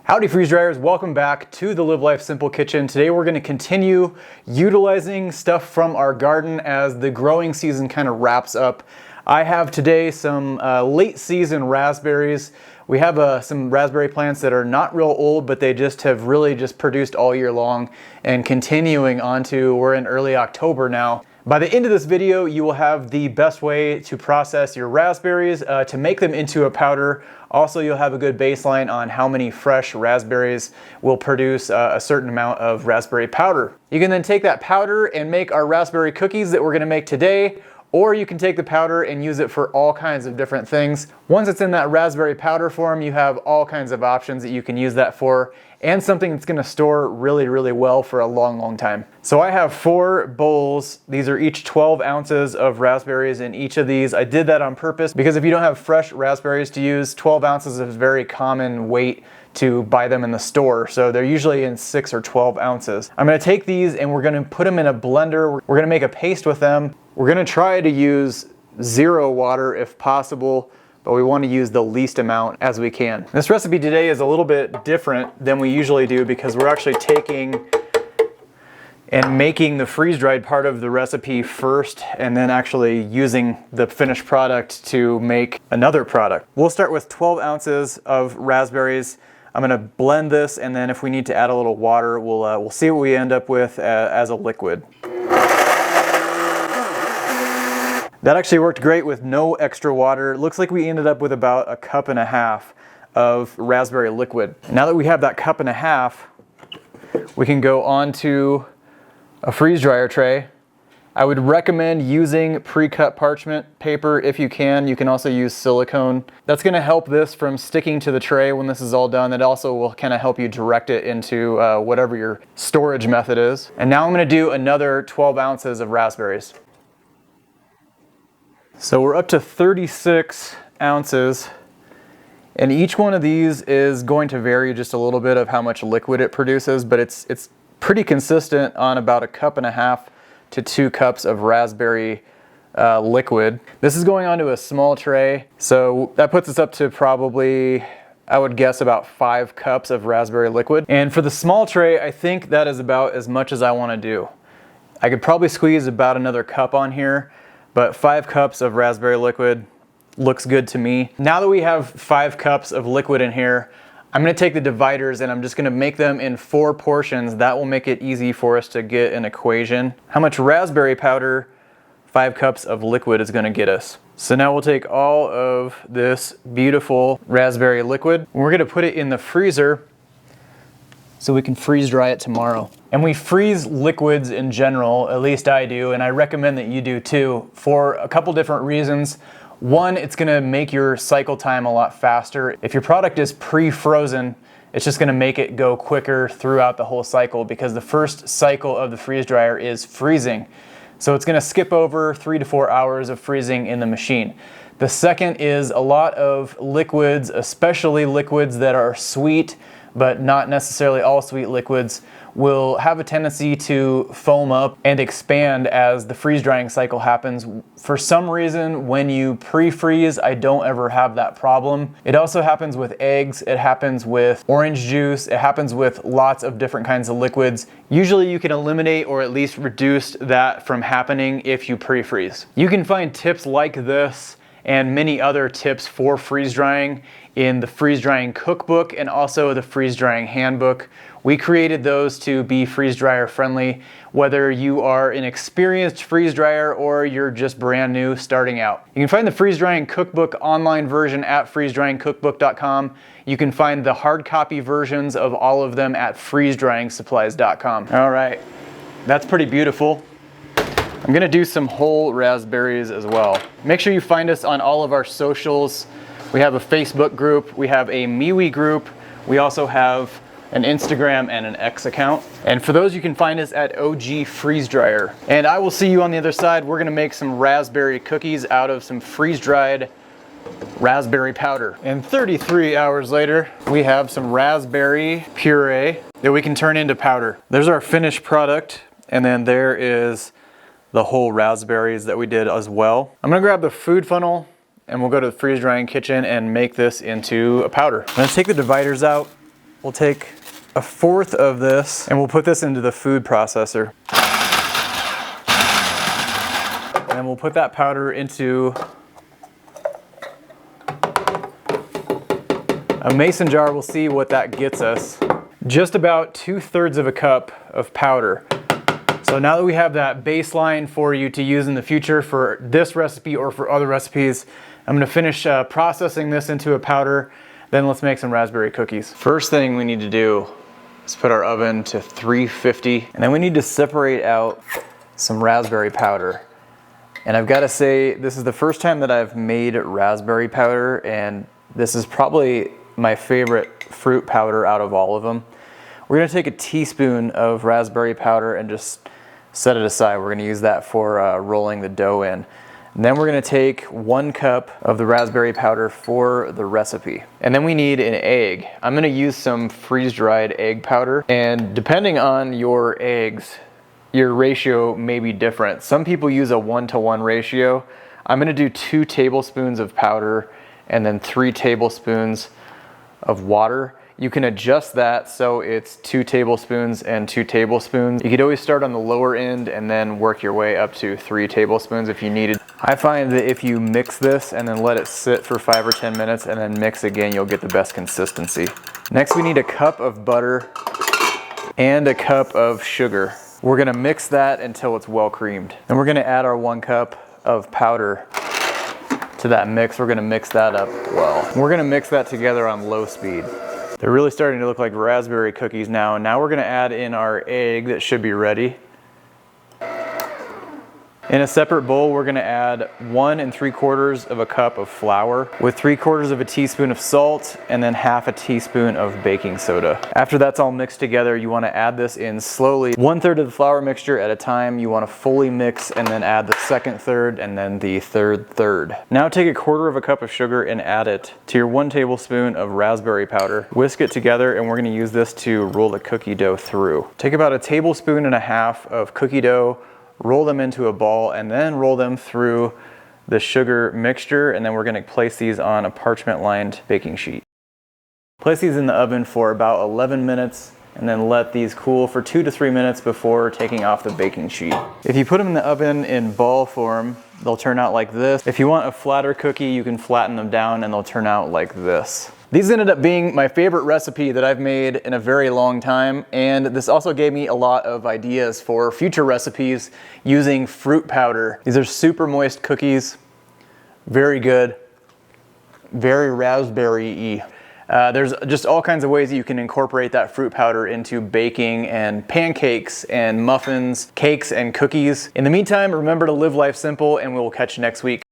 Howdy freeze dryers, welcome back to the Live Life Simple Kitchen. Today we're going to continue utilizing stuff from our garden as the growing season kind of wraps up. I have today some late season raspberries. We have some raspberry plants that are not real old, but they just have really just produced all year long, and continuing on to, we're in early October now. By the end of this video, you will have the best way to process your raspberries to make them into a powder. Also, you'll have a good baseline on how many fresh raspberries will produce a certain amount of raspberry powder. You can then take that powder and make our raspberry cookies that we're going to make today, or you can take the powder and use it for all kinds of different things. Once it's in that raspberry powder form, you have all kinds of options that you can use that for, and something that's going to store really well for a long time. So I have 4 bowls. These are each 12 ounces of raspberries in each of these. I did that on purpose because if you don't have fresh raspberries to use, 12 ounces is a very common weight to buy them in the store. So they're usually in 6 or 12 ounces. I'm going to take these and we're going to put them in a blender. We're going to make a paste with them. We're going to try to use 0 water if possible, but we want to use the least amount as we can. This recipe today is a little bit different than we usually do because we're actually taking and making the freeze-dried part of the recipe first and then actually using the finished product to make another product. We'll start with 12 ounces of raspberries. I'm going to blend this, and then if we need to add a little water, we'll see what we end up with as a liquid. That actually worked great with no extra water. It looks like we ended up with about 1.5 cups of raspberry liquid. Now that we have that 1.5 cups, we can go on to a freeze dryer tray. I would recommend using pre-cut parchment paper if you can. You can also use silicone. That's going to help this from sticking to the tray when this is all done. It also will kind of help you direct it into whatever your storage method is. And now I'm going to do another 12 ounces of raspberries. So we're up to 36 ounces, and each one of these is going to vary just a little bit of how much liquid it produces, but it's pretty consistent on about 1.5 cups to 2 cups of raspberry liquid. This is going onto a small tray, so that puts us up to probably, I would guess, about 5 cups of raspberry liquid. And for the small tray, I think that is about as much as I want to do. I could probably squeeze about another cup on here, but 5 cups of raspberry liquid looks good to me. Now that we have 5 cups of liquid in here, I'm going to take the dividers and I'm just going to make them in 4 portions. That will make it easy for us to get an equation. How much raspberry powder 5 cups of liquid is going to get us. So now we'll take all of this beautiful raspberry liquid. We're going to put it in the freezer so we can freeze dry it tomorrow. And we freeze liquids in general, at least I do, and I recommend that you do too, for a couple different reasons. One, it's gonna make your cycle time a lot faster. If your product is pre-frozen, it's just gonna make it go quicker throughout the whole cycle because the first cycle of the freeze dryer is freezing. So it's gonna skip over 3 to 4 hours of freezing in the machine. The second is a lot of liquids, especially liquids that are sweet, but not necessarily all sweet liquids, will have a tendency to foam up and expand as the freeze drying cycle happens. For some reason, when you pre-freeze, I don't ever have that problem. It also happens with eggs, it happens with orange juice, it happens with lots of different kinds of liquids. Usually you can eliminate or at least reduce that from happening if you pre-freeze. You can find tips like this and many other tips for freeze drying in the freeze drying cookbook and also the freeze drying handbook. We created those to be freeze dryer friendly, whether you are an experienced freeze dryer or you're just brand new starting out. You can find the freeze drying cookbook online version at freezedryingcookbook.com. You can find the hard copy versions of all of them at freezedryingsupplies.com. All right, that's pretty beautiful. I'm gonna do some whole raspberries as well. Make sure you find us on all of our socials. We have a Facebook group, we have a MeWe group, we also have an Instagram and an X account. And for those, you can find us at OG Freeze Dryer. And I will see you on the other side. We're gonna make some raspberry cookies out of some freeze-dried raspberry powder. And 33 hours later, we have some raspberry puree that we can turn into powder. There's our finished product, and then there is the whole raspberries that we did as well. I'm gonna grab the food funnel and we'll go to the freeze drying kitchen and make this into a powder. I'm gonna take the dividers out We'll take a fourth of this and we'll put this into the food processor. And then we'll put that powder into a mason jar. We'll see what that gets us. Just about 2/3 of a cup of powder. So now that we have that baseline for you to use in the future for this recipe or for other recipes, I'm gonna finish processing this into a powder, then let's make some raspberry cookies. First thing we need to do is put our oven to 350, and then we need to separate out some raspberry powder. And I've gotta say, this is the first time that I've made raspberry powder, and this is probably my favorite fruit powder out of all of them. We're gonna take a teaspoon of raspberry powder and just set it aside. We're gonna use that for rolling the dough in. And then we're gonna take 1 cup of the raspberry powder for the recipe. And then we need an egg. I'm gonna use some freeze-dried egg powder, and depending on your eggs, your ratio may be different. Some people use a 1-to-1 ratio. I'm gonna do 2 tablespoons of powder and then 3 tablespoons of water. You can adjust that so it's 2 tablespoons and 2 tablespoons. You could always start on the lower end and then work your way up to 3 tablespoons if you needed. I find that if you mix this and then let it sit for 5 or 10 minutes and then mix again, you'll get the best consistency. Next, we need a cup of butter and a cup of sugar. We're gonna mix that until it's well creamed. And we're gonna add our 1 cup of powder to that mix. We're gonna mix that up well. We're gonna mix that together on low speed. They're really starting to look like raspberry cookies now. Now we're gonna add in our egg that should be ready. In a separate bowl, we're gonna add 1 3/4 of a cup of flour with 3/4 of a teaspoon of salt and then 1/2 teaspoon of baking soda. After that's all mixed together, you wanna add this in slowly, 1/3 of the flour mixture at a time. You wanna fully mix and then add the 2nd third and then the 3rd third. Now take 1/4 of a cup of sugar and add it to your 1 tablespoon of raspberry powder. Whisk it together, and we're gonna use this to roll the cookie dough through. Take about 1.5 tablespoons of cookie dough, roll them into a ball, and then roll them through the sugar mixture, and then we're gonna place these on a parchment-lined baking sheet. Place these in the oven for about 11 minutes, and then let these cool for 2 to 3 minutes before taking off the baking sheet. If you put them in the oven in ball form, they'll turn out like this. If you want a flatter cookie, you can flatten them down and they'll turn out like this. These ended up being my favorite recipe that I've made in a very long time, and this also gave me a lot of ideas for future recipes using fruit powder. These are super moist cookies, very good, very raspberry-y. There's just all kinds of ways that you can incorporate that fruit powder into baking and pancakes and muffins, cakes and cookies. In the meantime, remember to live life simple, and we will catch you next week.